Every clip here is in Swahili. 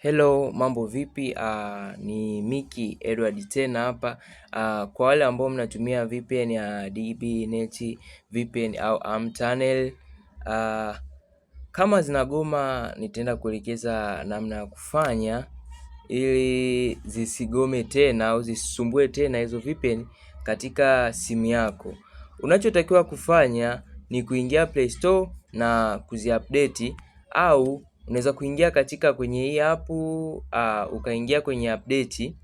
Hello, mambo vipi? Ni Miki Edward tena hapa. Kwa wale ambao mnatumia VPN ya DBnet, VPN au Amtunnel, kama zinagoma nitaenda kuelekeza namna ya kufanya ili zisigome tena au zisisumbue tena hizo VPN katika simu yako. Unachotakiwa kufanya ni kuingia Play Store na kuziupdate, au unaweza kuingia katika kwenye hii app ukaingia kwenye update.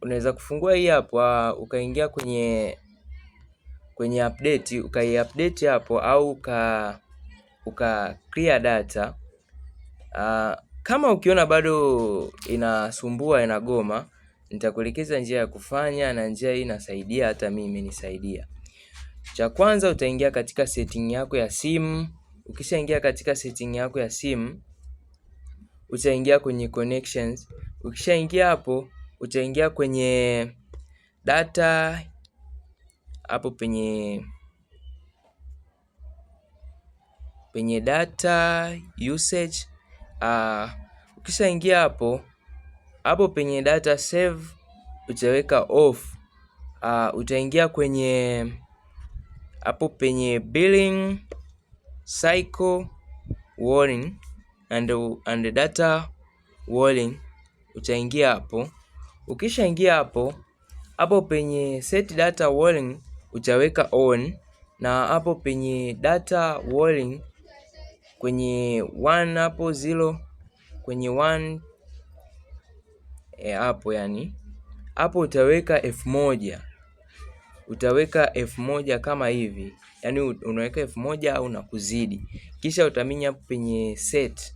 Unaweza kufungua hii app ukaingia kwenye update, ukaiupdate hapo, au uka clear data. Kama ukiona bado inasumbua, inagoma, nitakuelekeza njia ya kufanya, na njia hii inasaidia, hata mimi imenisaidia. Cha kwanza, utaingia katika setting yako ya simu. Ukishaingia katika setting yako ya simu, utaingia kwenye connections. Ukishaingia hapo, utaingia kwenye data hapo penye data usage. Ukishaingia hapo penye data save, utaweka off. Utaingia kwenye hapo penye billing cycle warning and data warning, utaingia hapo. Ukishaingia hapo penye set data warning utaweka on, na hapo penye data warning kwenye 1 hapo 0 kwenye 1 hapo, yani hapo utaweka 1000. Utaweka 1000 kama hivi, yani unaweka 1000 au na kuzidi. Kisha utaminya hapo penye set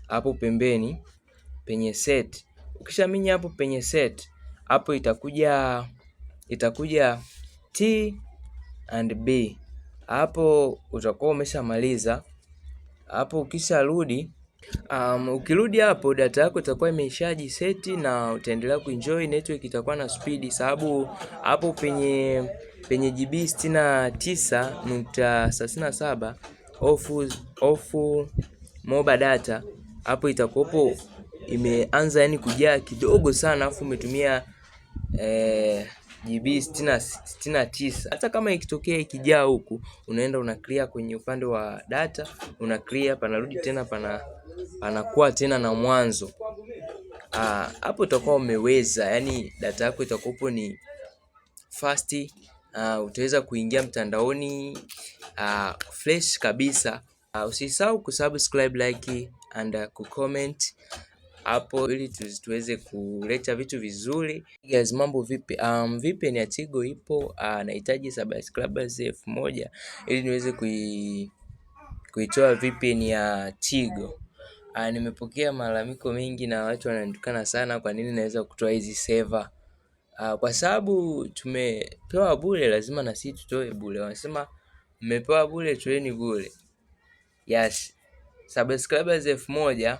hapo pembeni penye set. Ukishaminya hapo penye set, hapo itakuja T and B. Hapo utakuwa umeshamaliza. Hapo ukisharudi, ukirudi hapo data yako itakuwa imeshaji seti na utaendelea kuenjoy. Network itakuwa na speed, sababu hapo penye GB 69.37 off mobile data, hapo itakuwa imeanza yani kujaa kidogo sana, afu umetumia GB 69. Hata kama ikitokea ikijaa huku, unaenda una clear kwenye upande wa data, una clear, panarudi tena panakuwa tena na mwanzo. Hapo utakuwa umeweza, yani data yako itakuwa ni fast. Utaweza kuingia mtandaoni fresh kabisa. Usisahau kusubscribe, like and kucomment hapo ili tuweze kuleta vitu vizuri. Guys, mambo vipi? VPN ya Tigo ipo, nahitaji subscribers 1000 ili niweze kuitoa VPN ya Tigo. Nimepokea malalamiko mengi na watu wananitukana sana, kwa nini naweza kutoa hizi server. Kwa sababu tumepewa bure, lazima na sisi tutoe bure. Wanasema mmepewa bure, toeni bure. Yes, subscribers 1000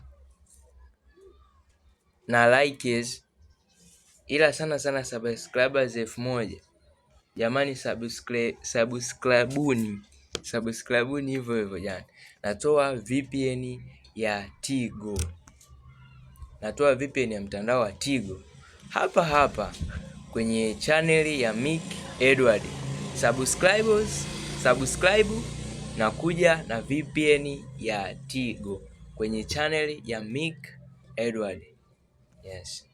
na likes, ila sana subscribers 1000. Jamani, subscribeuni hivyo jana. Natoa VPN ya Tigo, natoa VPN ya mtandao wa Tigo hapa kwenye channel ya Miki Edward. Subscribe na kuja na VPN ya Tigo kwenye channel ya Miki Edward. Yes.